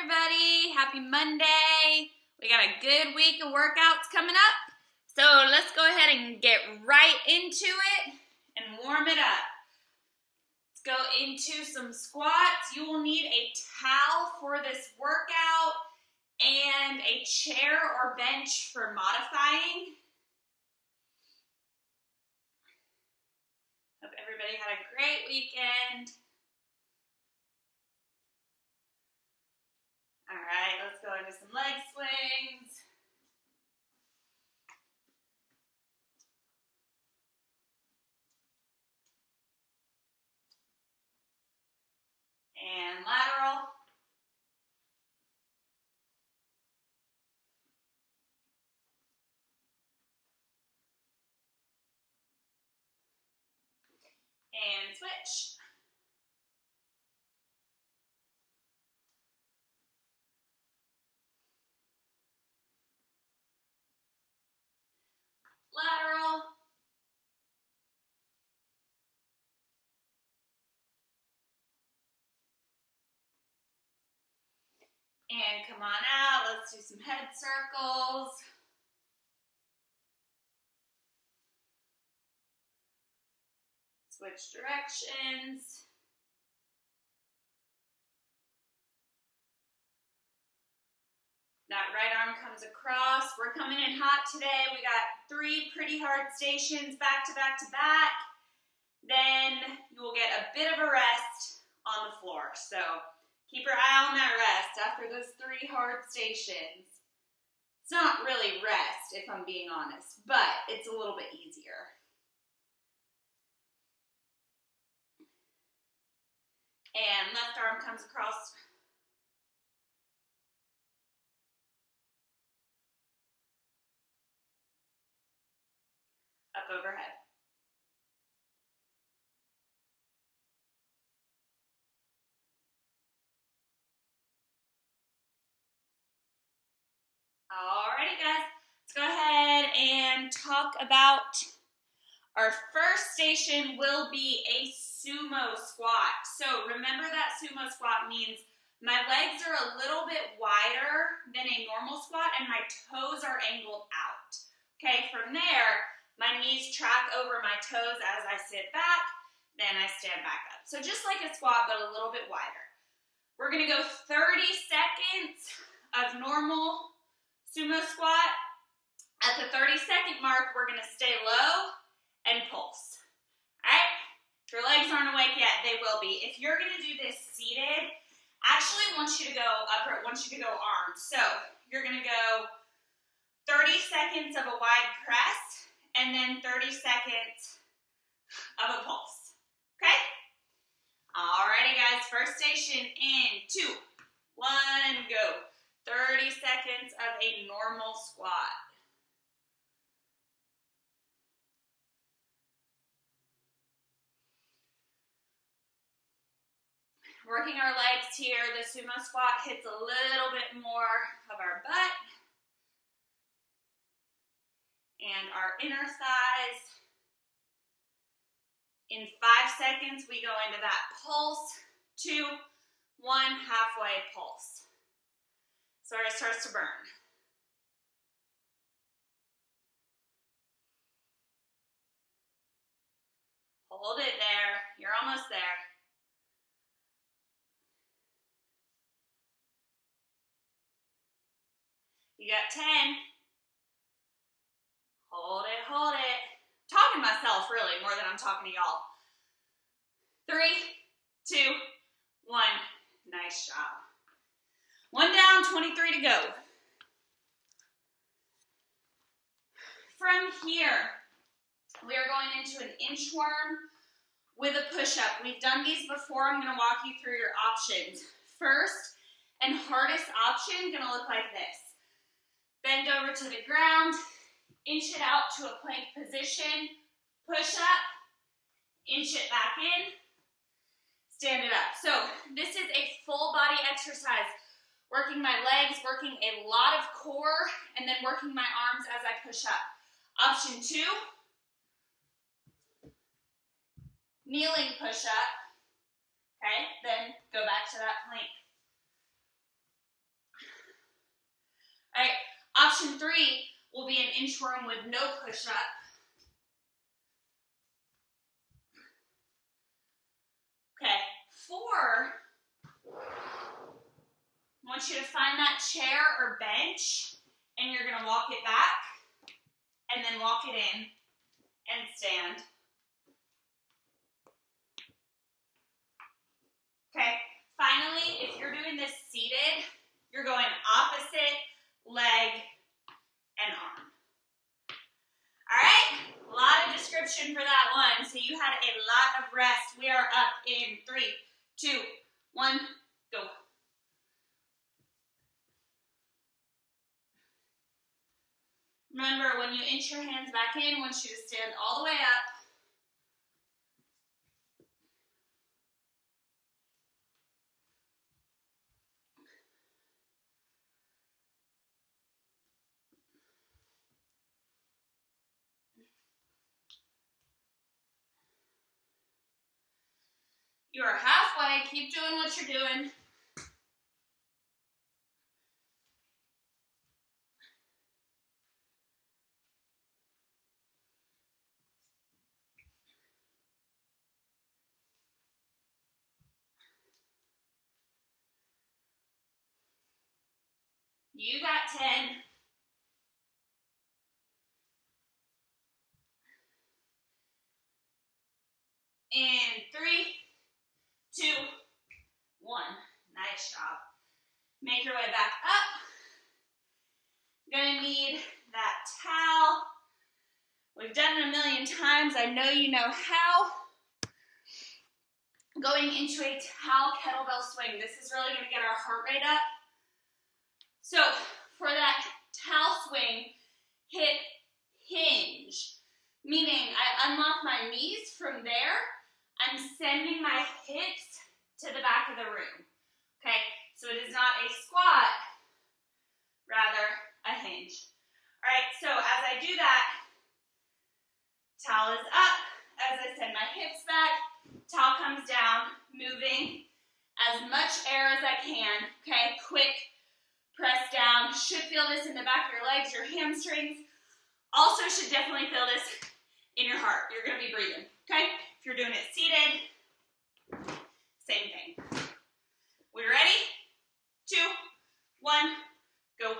everybody. Happy Monday. We got a good week of workouts coming up. So let's go ahead and get right into it and warm it up. Let's go into some squats. You will need a towel for this workout and a chair or bench for modifying. Hope everybody had a great weekend. All right, let's go into some leg swings. And lateral. And switch. Lateral. And come on out, let's do some head circles. Switch directions. That right arm comes across. We're coming in hot today. We got 3 pretty hard stations back to back to back. Then you will get a bit of a rest on the floor. So keep your eye on that rest after those 3 hard stations. It's not really rest, if I'm being honest, but it's a little bit easier. And left arm comes across. Up overhead. Alrighty guys, let's go ahead and talk about our first station will be a sumo squat. So remember that sumo squat means my legs are a little bit wider than a normal squat and my toes are angled out. Okay, from there, my knees track over my toes as I sit back, then I stand back up. So just like a squat, but a little bit wider. We're gonna go 30 seconds of normal sumo squat. At the 30-second mark, we're gonna stay low and pulse. All right? If your legs aren't awake yet, they will be. If you're gonna do this seated, actually wants you to go upright, wants you to go arms. So you're gonna go 30 seconds of a wide press and then 30 seconds of a pulse. Okay? Alrighty guys, first station in 2, 1, go. 30 seconds of a normal squat. Working our legs here, the sumo squat hits a little bit more of our butt and our inner thighs. In 5 seconds, we go into that pulse, 2, 1, halfway pulse. So it starts to burn. Hold it there. You're almost there. You got 10. Hold it, hold it. I'm talking to myself, really, more than I'm talking to y'all. 3, 2, 1. Nice job. 1 down, 23 to go. From here, we are going into an inchworm with a push-up. We've done these before. I'm going to walk you through your options. First and hardest option going to look like this. Bend over to the ground, inch it out to a plank position, push up, inch it back in, stand it up. So this is a full body exercise. Working my legs, working a lot of core, and then working my arms as I push up. Option 2, kneeling push up. Okay, then go back to that plank. Option 3 will be an inchworm with no push-up. Okay, 4, I want you to find that chair or bench, and you're going to walk it back, and then walk it in, and stand. Okay, finally, if you're doing this seated, you're going opposite leg and arm. All right, a lot of description for that one. So you had a lot of rest. We are up in 3, 2, 1, go. Remember, when you inch your hands back in, I want you to stand all the way up. You are halfway. Keep doing what you're doing. You got 10. In 3, 2, 1. Nice job. Make your way back up. Gonna need that towel. We've done it a million times. I know you know how. Going into a towel kettlebell swing. This is really gonna get our heart rate up. So for that towel swing, hit hinge. Meaning I unlock my knees from there. I'm sending my hips to the back of the room. Okay, so it is not a squat, rather a hinge. All right, so as I do that, towel is up. As I send my hips back, towel comes down, moving as much air as I can. Okay, quick press down. Should feel this in the back of your legs, your hamstrings. Also should definitely feel this in your heart. You're gonna be breathing, okay? If you're doing it seated, same thing. We ready? 2, 1, go.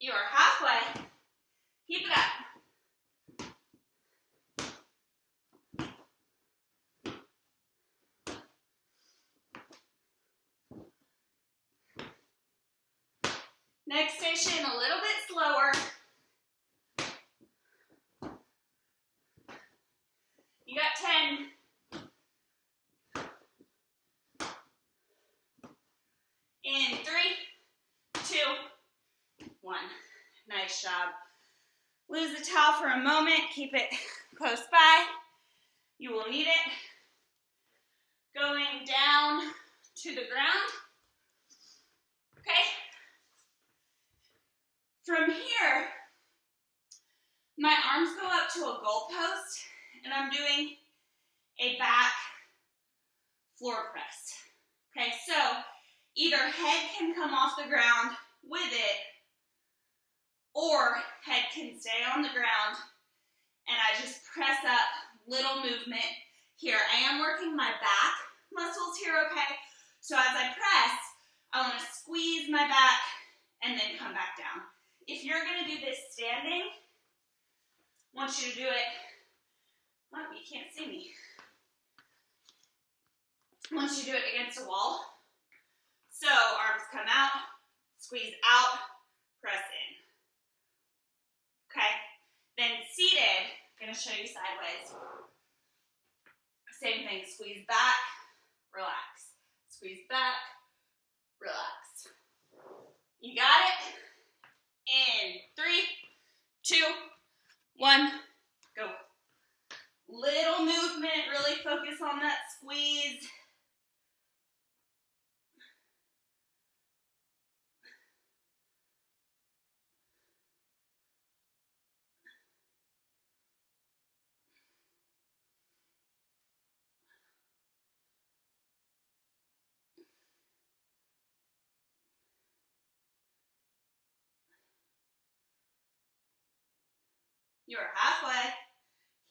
You are halfway. Keep it up. Next station, a little bit slower. You got 10. In 3, 2, 1. Nice job. Lose the towel for a moment. Keep it close by. You will need it. Going down to the ground. Okay. From here, my arms go up to a goalpost, and I'm doing a back floor press. Okay, so either head can come off the ground with it, or head can stay on the ground, and I just press up, little movement here. I am working my back muscles here, okay? So as I press, I want to squeeze my back and then come back down. If you're going to do this standing, I want you to do it, oh, you can't see me. I want you to do it against a wall. So arms come out, squeeze out, press in. Okay, then seated, I'm going to show you sideways. Same thing, squeeze back, relax. Squeeze back, relax. You got it? In 3, 2, 1, go. Little movement, really focus on that squeeze. You're halfway.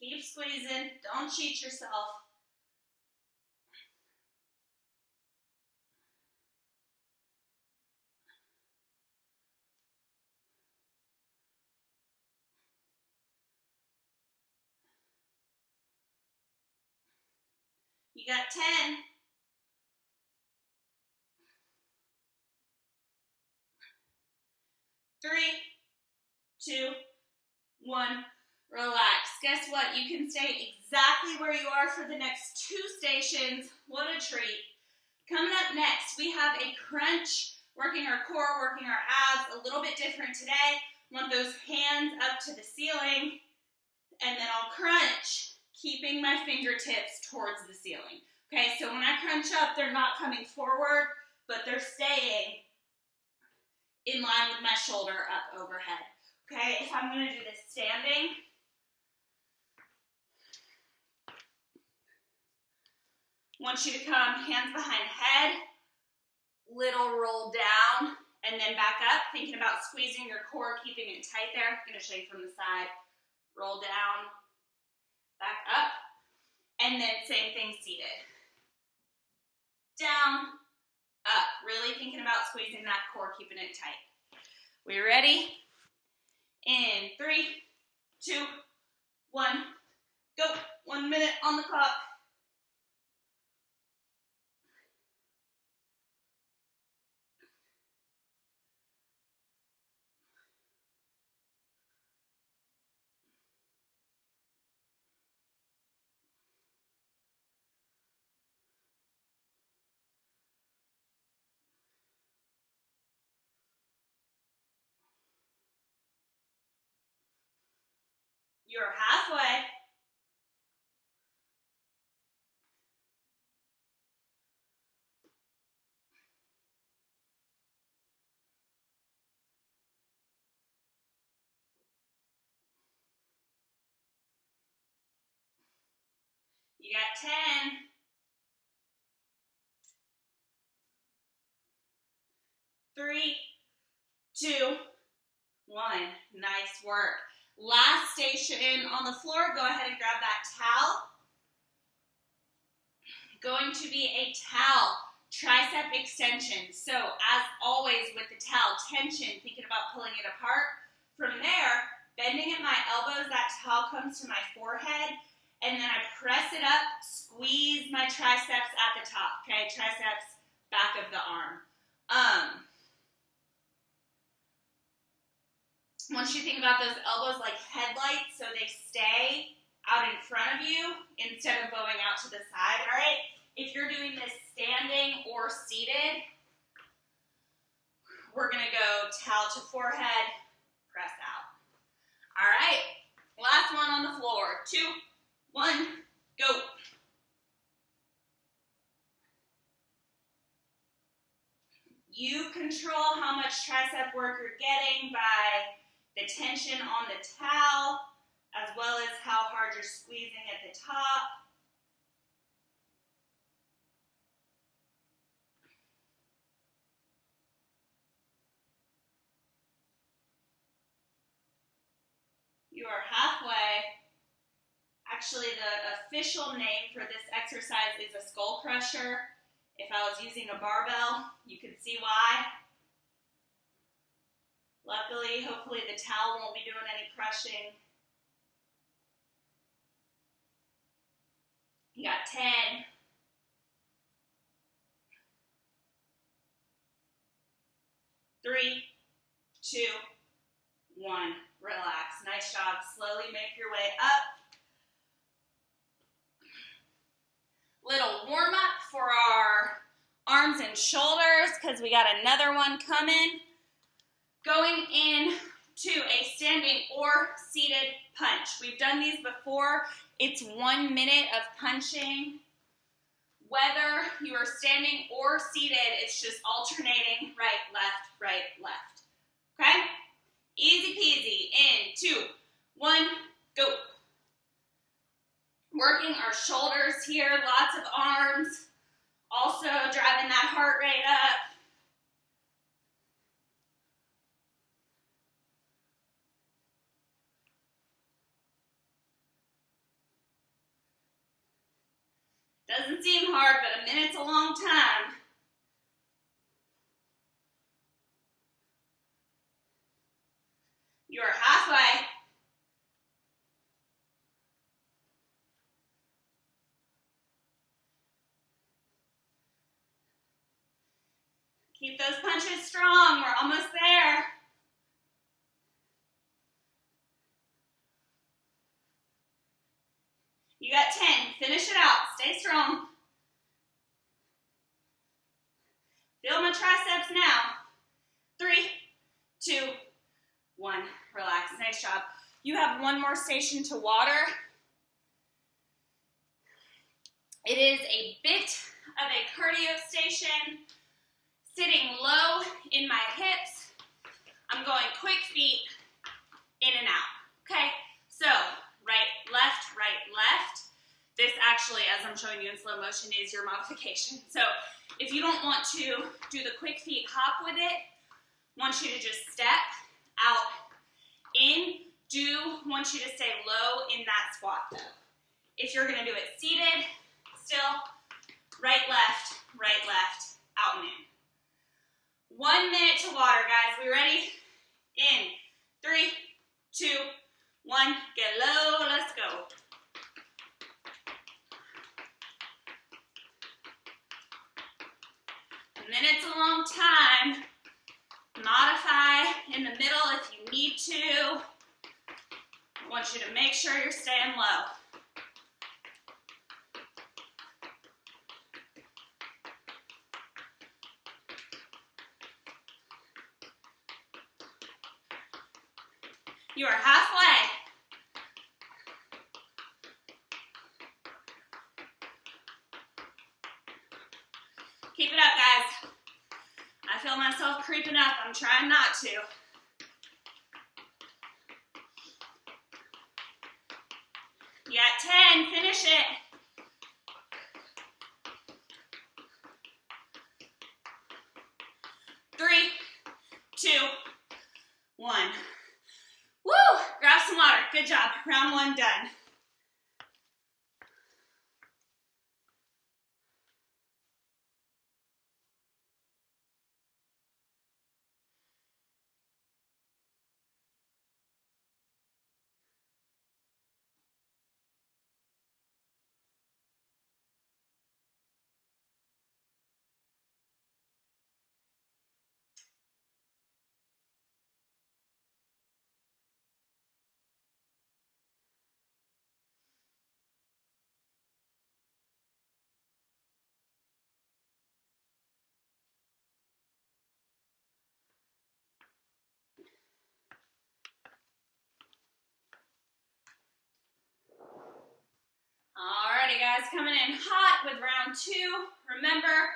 Keep squeezing. Don't cheat yourself. You got 10. 3, 2, 1. Relax. Guess what? You can stay exactly where you are for the next 2 stations. What a treat. Coming up next, we have a crunch, working our core, working our abs, a little bit different today. Want those hands up to the ceiling, and then I'll crunch, keeping my fingertips towards the ceiling. Okay, so when I crunch up, they're not coming forward, but they're staying in line with my shoulder up overhead. Okay, if I'm going to do this standing, I want you to come hands behind head, little roll down, and then back up, thinking about squeezing your core, keeping it tight there. I'm going to show you from the side. Roll down, back up, and then same thing seated. Down, up, really thinking about squeezing that core, keeping it tight. We ready? In 3, 2, 1, go. 1 minute on the clock. You're halfway. You got 10. 3, 2, 1. Nice work. Last station on the floor, go ahead and grab that towel. Going to be a towel, tricep extension. So as always with the towel, tension, thinking about pulling it apart. From there, bending at my elbows, that towel comes to my forehead, and then I press it up, squeeze my triceps at the top, okay? Triceps, back of the arm. Once you think about those elbows like headlights, so they stay out in front of you instead of bowing out to the side, all right? If you're doing this standing or seated, we're gonna go towel to forehead, press out. All right, last one on the floor. 2, 1, go. You control how much tricep work you're getting by the tension on the towel, as well as how hard you're squeezing at the top. You are halfway. Actually, the official name for this exercise is a skull crusher. If I was using a barbell, you could see why. Luckily, hopefully the towel won't be doing any crushing. You got 10. 3, 2, 1. Relax. Nice job. Slowly make your way up. Little warm up for our arms and shoulders because we got another one coming. Going in to a standing or seated punch. We've done these before. It's 1 minute of punching. Whether you are standing or seated, it's just alternating right, left. Okay? Easy peasy. In 2, 1, go. Working our shoulders here, lots of arms. Also driving that heart rate up. Doesn't seem hard, but a minute's a long time. You're halfway. Keep those punches strong. We're almost there. You got 10. Finish it out. Stay strong. Feel my triceps now. 3, 2, 1. Relax. Nice job. You have one more station to water. It is a bit of a cardio station. Sitting low in my hips. I'm going quick feet in and out. Okay? So, right, left, right, left. This actually, as I'm showing you in slow motion, is your modification. So if you don't want to do the quick feet hop with it, I want you to just step out in. Do want you to stay low in that squat though. If you're gonna do it seated, still right, left, out and in. 1 minute to water, guys. We ready? In 3, 2, 1. Get low. Let's go. A minute's a long time. Modify in the middle if you need to. I want you to make sure you're staying low. You are halfway. Keep it up, guys. I feel myself creeping up. I'm trying not to. You got 10. Finish it. Three, 2, 1. Woo! Grab some water. Good job. Round 1 done. Alrighty, guys, coming in hot with round 2. Remember,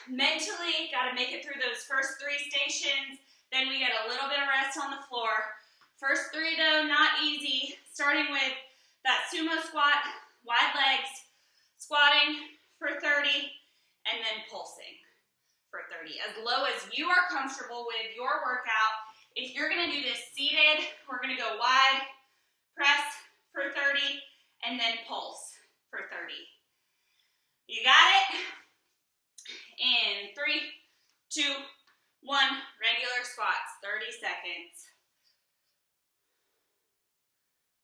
mentally, got to make it through those first 3 stations. Then we get a little bit of rest on the floor. First 3, though, not easy. Starting with that sumo squat, wide legs, squatting for 30, and then pulsing for 30. As low as you are comfortable with your workout. If you're going to do this seated, we're going to go wide, press for 30, and then pulse for 30. You got it? In 3, 2, 1, regular squats, 30 seconds.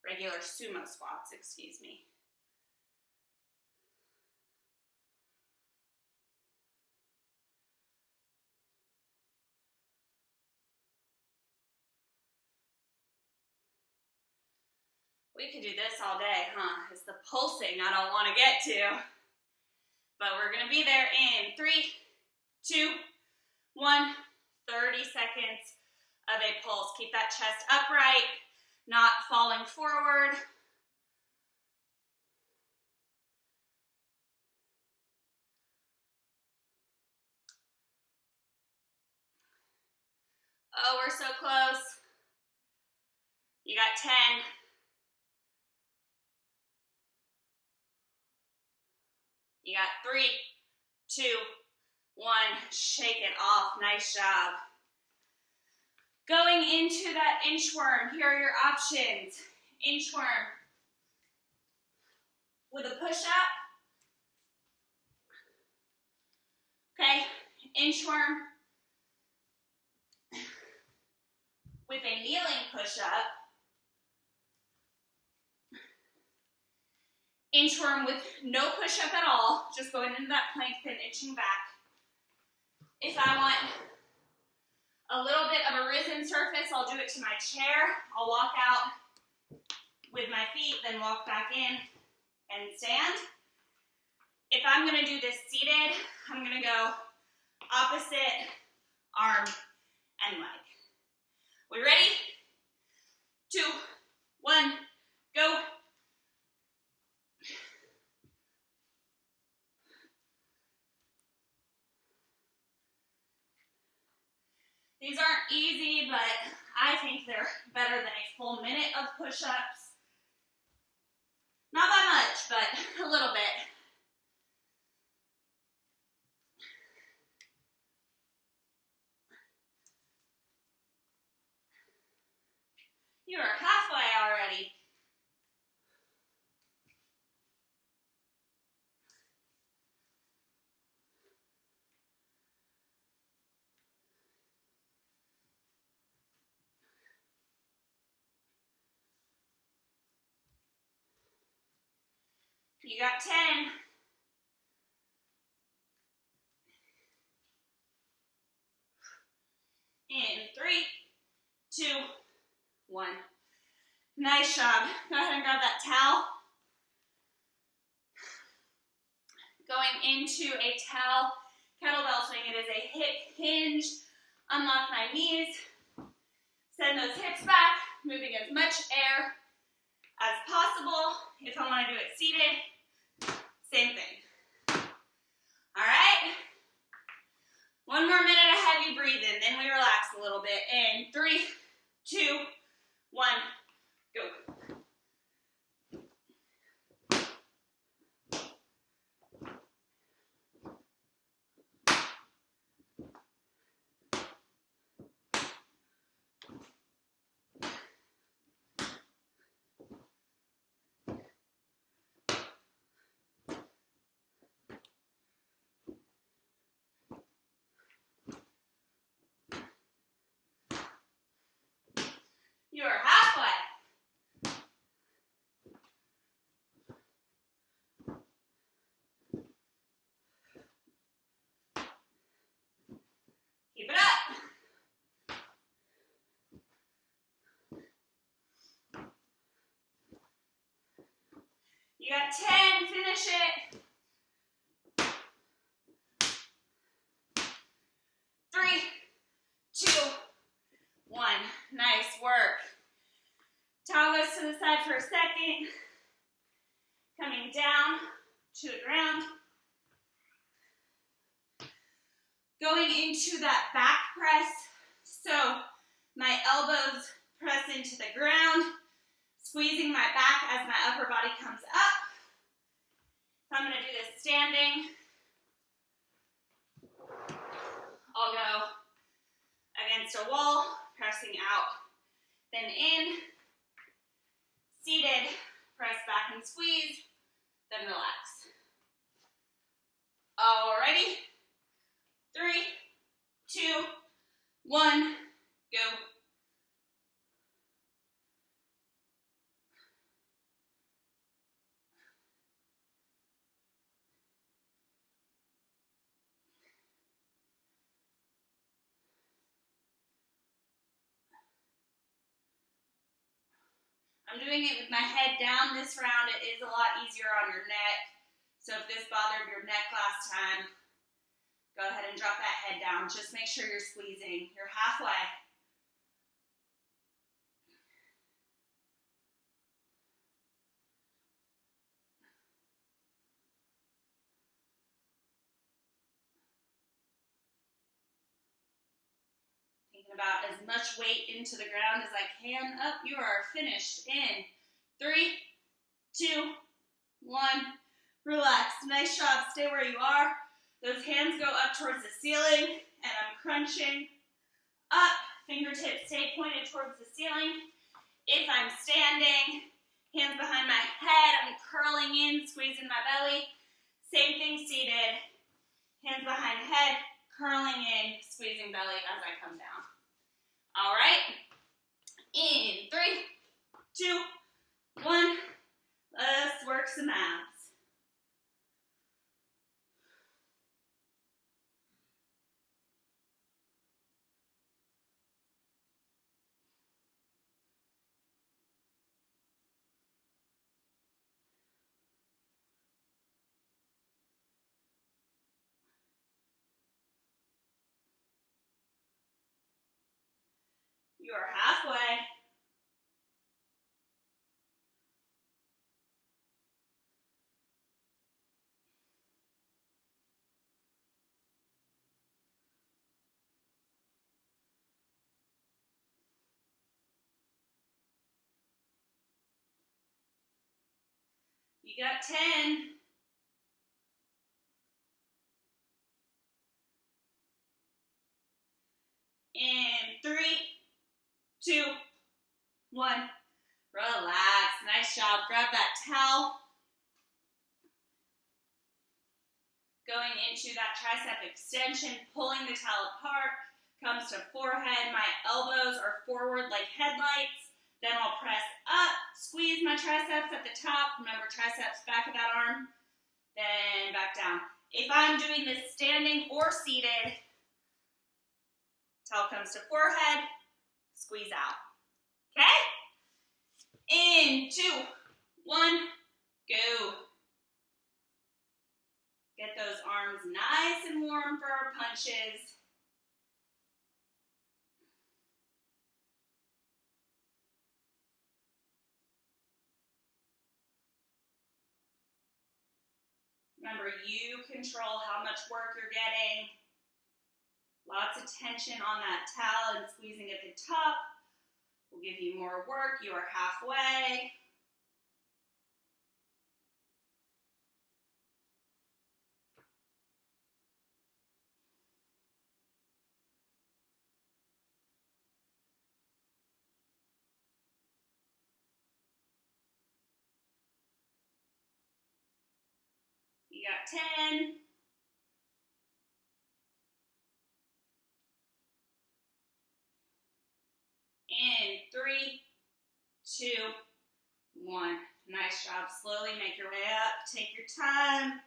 Regular sumo squats, excuse me. We could do this all day, huh? It's the pulsing I don't want to get to. But we're going to be there in 3, 2, 1, 30 seconds of a pulse. Keep that chest upright, not falling forward. Oh, we're so close. You got 10. You got 3, 2, 1. Shake it off. Nice job. Going into that inchworm, here are your options. Inchworm with a push-up. Okay, inchworm with a kneeling push-up. Inchworm with no push-up at all, just going into that plank pin, inching back. If I want a little bit of a risen surface, I'll do it to my chair. I'll walk out with my feet, then walk back in and stand. If I'm gonna do this seated, I'm gonna go opposite arm and leg. We ready? 2, 1, go. These aren't easy, but I think they're better than a full minute of push-ups. Not by much, but a little bit. You are halfway already. You got 10. In 3, 2, 1. Nice job. Go ahead and grab that towel. Going into a towel kettlebell swing. It is a hip hinge. Unlock my knees. Send those hips back, moving as much air as possible. If I want to do it seated, same thing. All right. One more minute of heavy breathing, then we relax a little bit. In 3, 2, 1, go. You are halfway. Keep it up. You got 10, finish it. 3, 2, 1. Nice work. Towel goes to the side for a second. Coming down to the ground. Going into that back press. So my elbows press into the ground, squeezing my back as my upper body comes up. If I'm gonna do this standing, I'll go against a wall, pressing out, then in, seated, press back and squeeze, then relax. Alrighty, 3, 2, 1, go. I'm doing it with my head down this round. It is a lot easier on your neck. So if this bothered your neck last time, go ahead and drop that head down. Just make sure you're squeezing. You're halfway. Getting about as much weight into the ground as I can. Up, you are finished in 3, 2, 1. Relax. Nice job. Stay where you are. Those hands go up towards the ceiling, and I'm crunching up. Fingertips stay pointed towards the ceiling. If I'm standing, hands behind my head, I'm curling in, squeezing my belly. Same thing seated. Hands behind head, curling in, squeezing belly as I come down. All right. In 3, 2, 1. Let's work some abs. You are halfway. You got 10. In 3, 2, 1. Relax. Nice job. Grab that towel. Going into that tricep extension, pulling the towel apart, comes to forehead. My elbows are forward like headlights. Then I'll press up, squeeze my triceps at the top. Remember, triceps back of that arm. Then back down. If I'm doing this standing or seated, towel comes to forehead, squeeze out. Okay? In 2, 1, go. Get those arms nice and warm for our punches. Remember, you control how much work you're getting. Lots of tension on that towel and squeezing at the top will give you more work. You are halfway. You got 10. In 3, 2, 1. Nice job. Slowly make your way up. Take your time.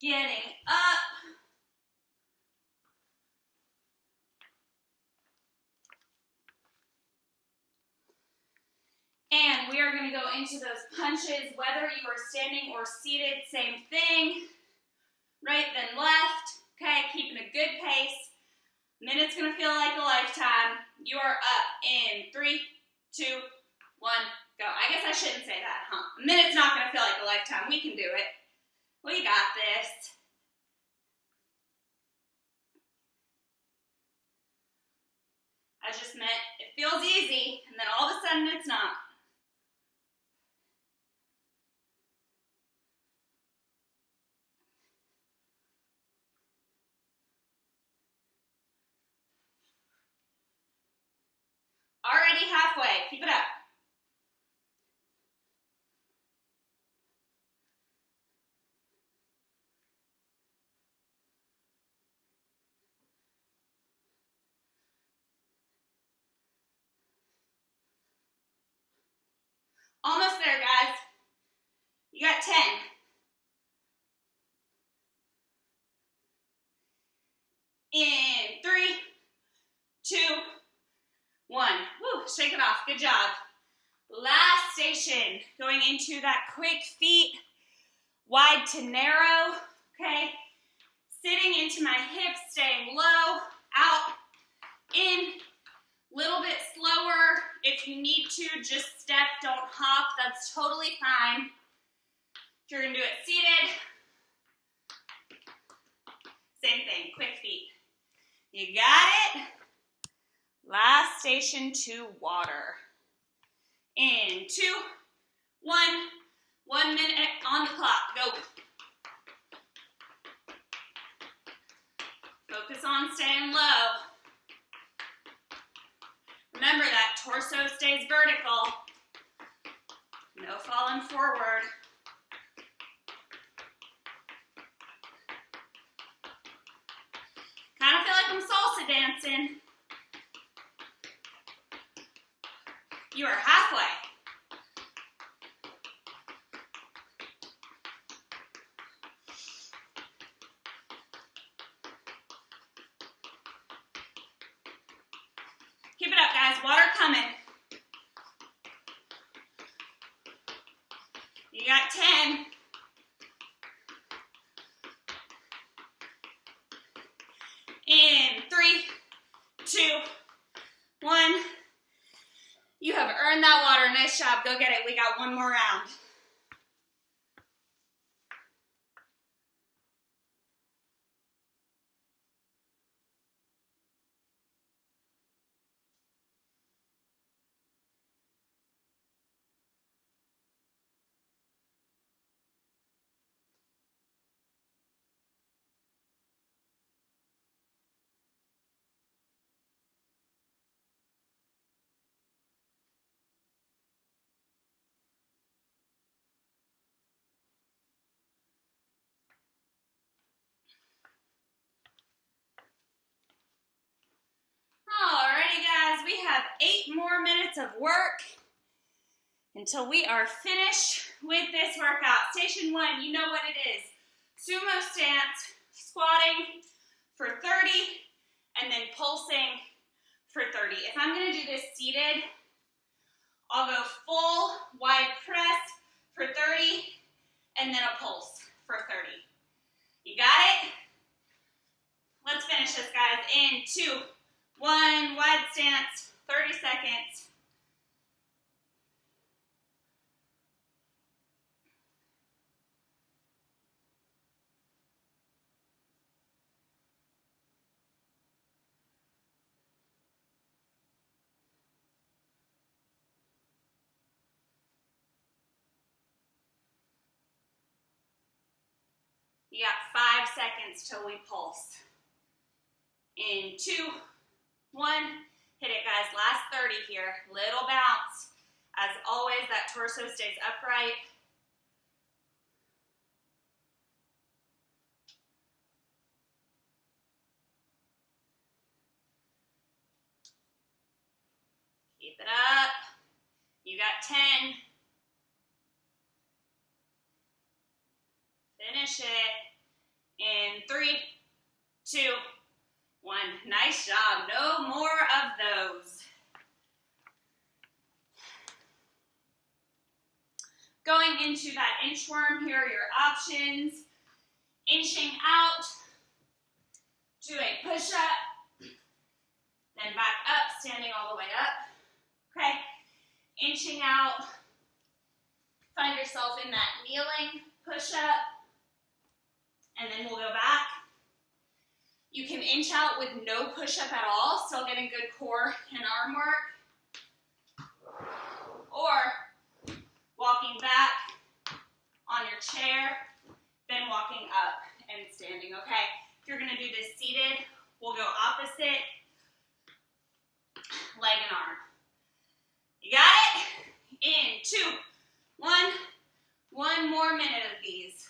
Getting up. And we are going to go into those punches, whether you are standing or seated, same thing. Right, then left. Okay, keeping a good pace. Minute's going to feel like a lifetime. You are up in 3, 2, 1, go. I guess I shouldn't say that, huh? A minute's not going to feel like a lifetime. We can do it. We got this. I just meant it feels easy, and then all of a sudden it's not. Already halfway. Keep it up. Almost there, guys. You got 10. In 3, 2, 1. Woo, shake it off. Good job. Last station, going into that quick feet, wide to narrow, okay? Sitting into my hips, staying low, out, in, little bit slower. If you need to, just step, don't hop. That's totally fine. If you're gonna do it seated, same thing, quick feet. You got it? Last station to water. In 2, 1, 1 minute on the clock, go. Focus on staying low. Remember that torso stays vertical. No falling forward. Kind of feel like I'm salsa dancing. You are halfway. Keep it up, guys. Water coming. You got 10. In 3, 2, 1. You have earned that water. Nice job. Go get it. We got one more round. Alrighty, guys, we have 8 more minutes of work until we are finished with this workout. Station 1, you know what it is. Sumo stance, squatting for 30, and then pulsing for 30. If I'm gonna do this seated, I'll go full wide press for 30, and then a pulse for 30. You got it? Let's finish this, guys, in 2, 1, wide stance, 30 seconds. You got 5 seconds till we pulse. In 2, 1, hit it, guys. Last 30 here. Little bounce. As always, that torso stays upright. Keep it up. You got 10. Finish it. In 3, 2, 1. Nice job. No more of those. Going into that inchworm, here are your options. Inching out to a push-up, then back up, standing all the way up. Okay, inching out, find yourself in that kneeling push-up, and then we'll go back. You can inch out with no push-up at all, still getting good core and arm work. Or walking back on your chair, then walking up and standing, okay? If you're gonna do this seated, we'll go opposite, leg and arm. You got it? In 2, 1, 1 more minute of these.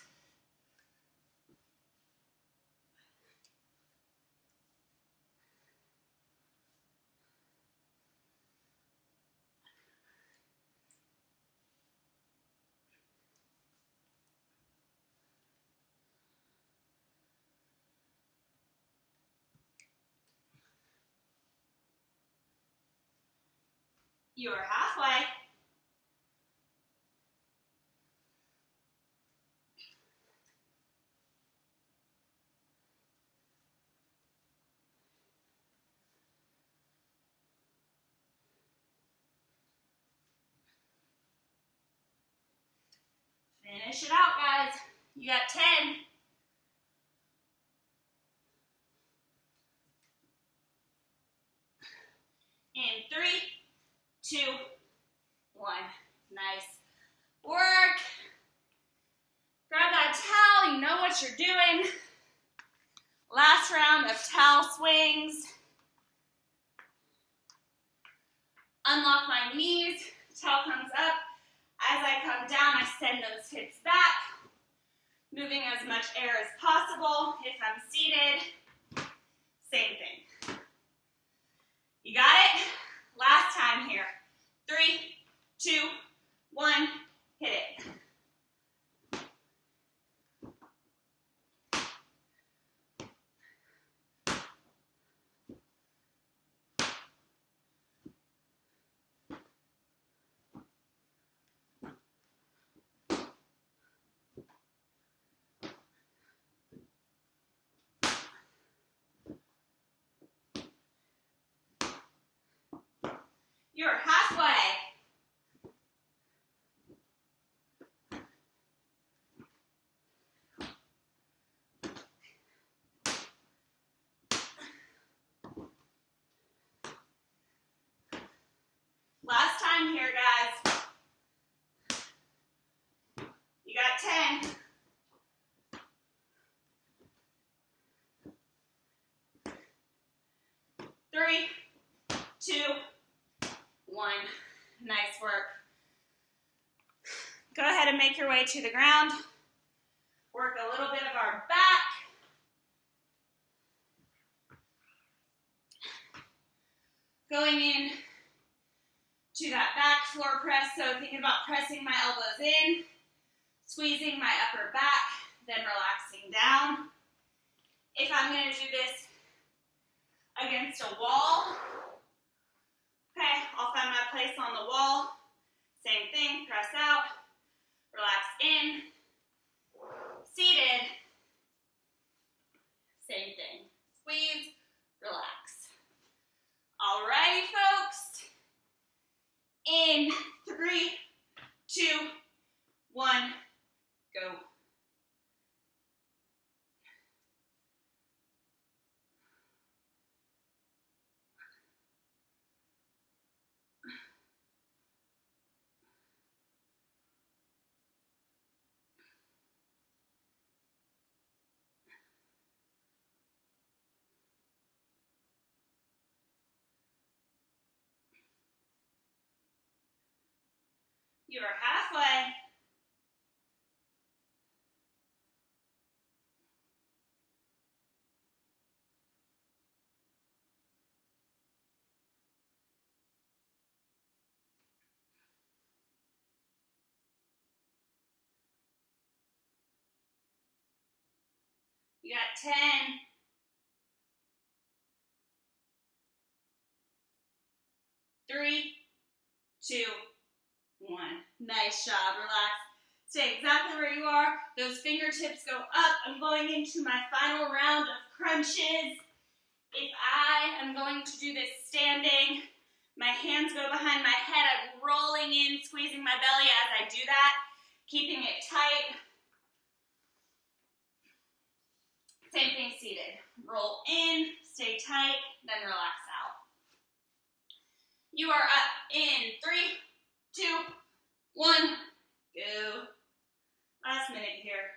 You are halfway. Finish it out, guys. You got 10. what you're doing. Last round of towel swings. Unlock my knees, towel comes up. As I come down, I send those hips back, moving as much air as possible. If I'm seated, same thing. You got it? Last time here. 3, 2, 1, hit it. You're halfway. Last time here, guys. You got 10. Three, 2, 1. Nice work. Go ahead and make your way to the ground. Work a little bit of our back. Going in to that back floor press. So thinking about pressing my elbows in, squeezing my upper back, then relaxing down. If I'm going to do this against a wall, okay, I'll find my place on the wall. Same thing, press out, relax in, seated, same thing, squeeze, relax. Alrighty, folks, in 3, 2, 1, go. You are halfway. You got 10. 3, 2, 1. Nice job. Relax. Stay exactly where you are. Those fingertips go up. I'm going into my final round of crunches. If I am going to do this standing, my hands go behind my head. I'm rolling in, squeezing my belly as I do that, keeping it tight. Same thing seated. Roll in, stay tight, then relax out. You are up in 3, 2, 1, go. Last minute here.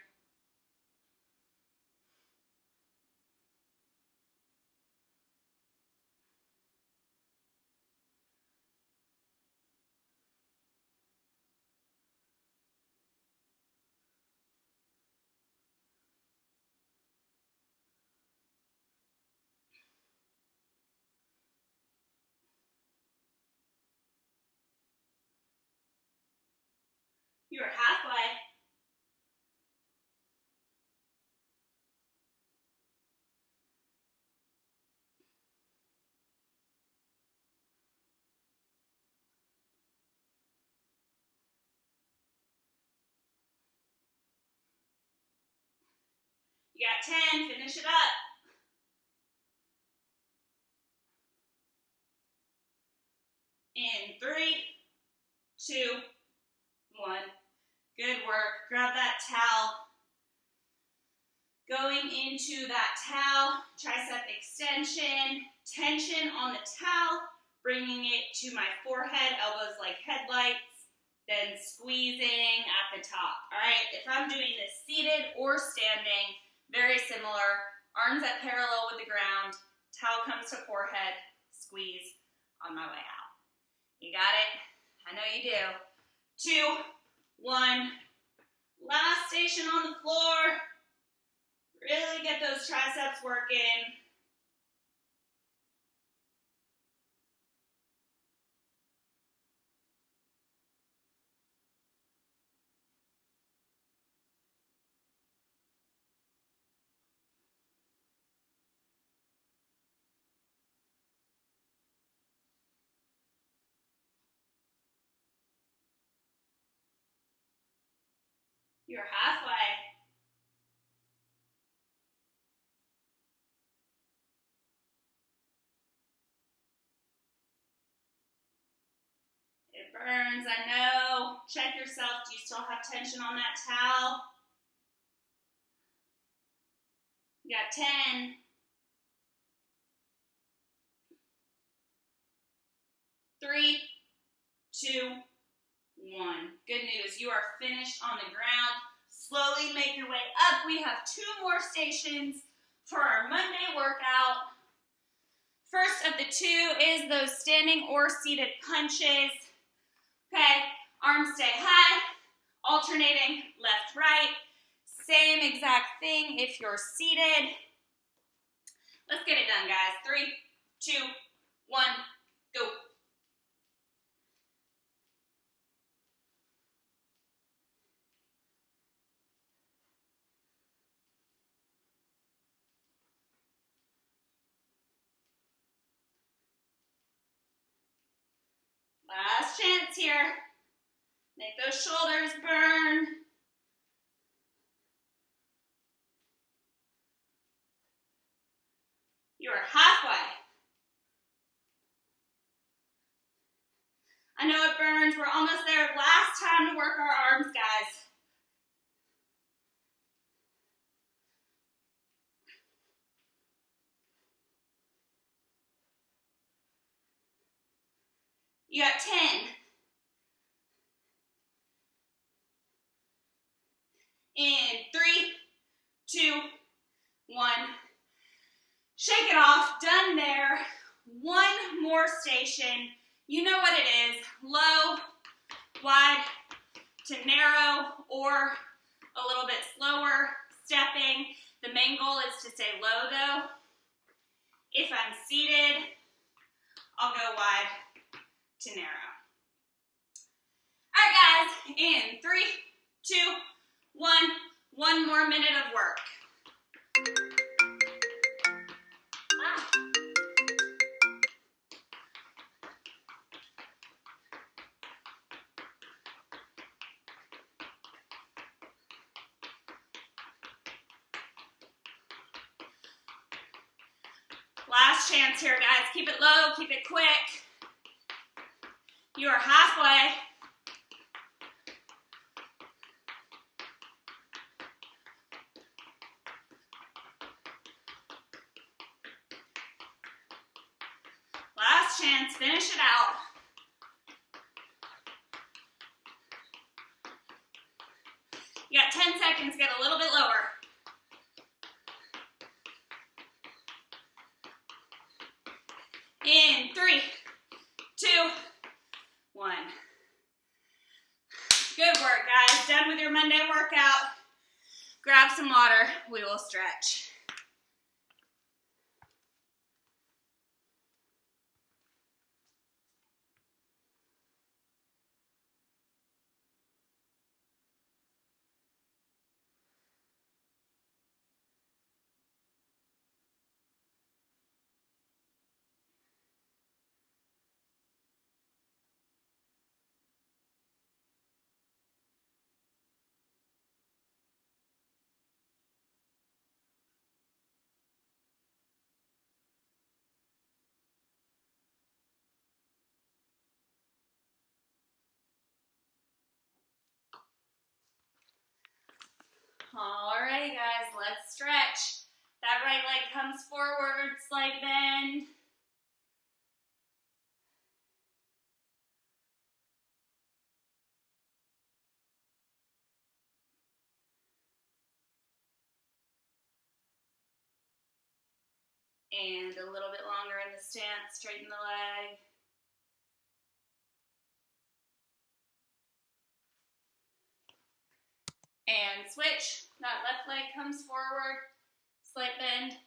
You are halfway. You got 10, finish it up. In 3, 2, 1. Good work. Grab that towel. Going into that towel, tricep extension, tension on the towel, bringing it to my forehead, elbows like headlights, then squeezing at the top. All right, if I'm doing this seated or standing, very similar. Arms at parallel with the ground, towel comes to forehead, squeeze on my way out. You got it? I know you do. 2, 1, last station on the floor. Really get those triceps working. You're halfway. It burns, I know. Check yourself. Do you still have tension on that towel? You got 10. 3, 2, 1. Good news. You are finished on the ground. Slowly make your way up. We have 2 more stations for our Monday workout. First of the 2 is those standing or seated punches. Okay, arms stay high, alternating left, right. Same exact thing if you're seated. Let's get it done, guys. 3, 2, 1, go. Last chance here. Make those shoulders burn. You're halfway. I know it burns. We're almost there. Last time to work our arms, guys. You got 10. In 3, 2, 1. Shake it off. Done there. 1 more station. You know what it is. Low, wide to narrow, or a little bit slower stepping. The main goal is to stay low though. If I'm seated, I'll go wide to narrow. All right, guys, in 3, 2, 1, 1 more minute of work. Last chance here, guys. Keep it low, keep it quick. You are halfway. Last chance, finish it out. You got 10 seconds, get a little bit lower. In 3, 2, 1. Good work, guys. Done with your Monday workout. Grab some water. We will stretch. All right, guys, let's stretch. That right leg comes forward, slight bend. And a little bit longer in the stance, straighten the leg. And switch. That left leg comes forward, slight bend.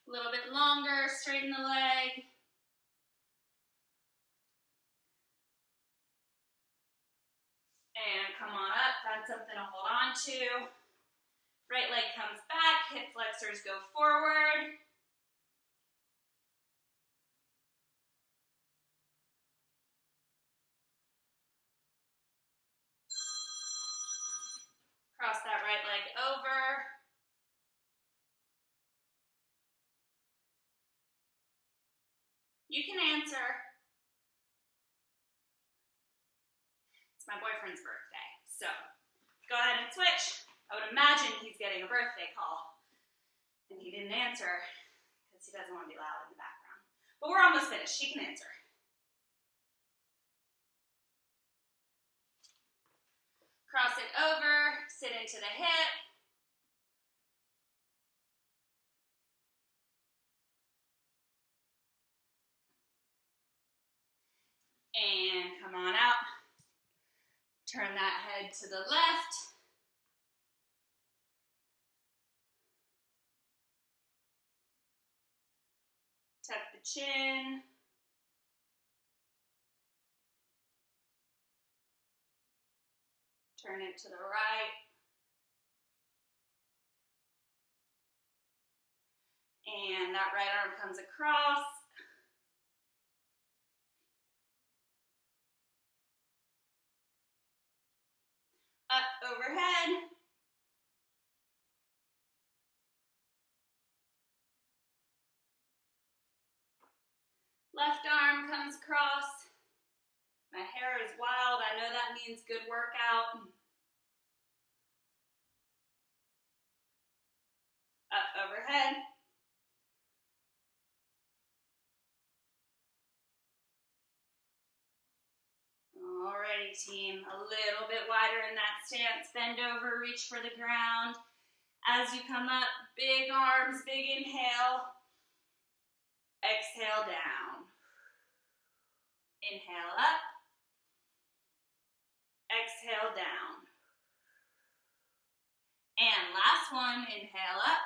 A little bit longer, straighten the leg. And come on up, that's something to hold on to. Right leg comes back, hip flexors go forward. Cross that right leg over. You can answer. It's my boyfriend's birthday, so go ahead and switch. I would imagine he's getting a birthday call, and he didn't answer because he doesn't want to be loud in the background. But we're almost finished. He can answer. Cross it over, sit into the hip. And come on out. Turn that head to the left. Tuck the chin. Turn it to the right. And that right arm comes across. Up overhead. Left arm comes across. My hair is wild. I know that means good workout. Up overhead. Alrighty, team. A little bit wider in that stance. Bend over, reach for the ground. As you come up, big arms, big inhale. Exhale down. Inhale up. Exhale down. And last one, inhale up.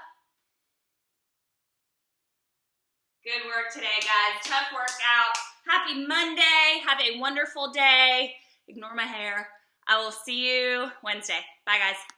Good work today, guys. Tough workout. Happy Monday. Have a wonderful day. Ignore my hair. I will see you Wednesday. Bye, guys.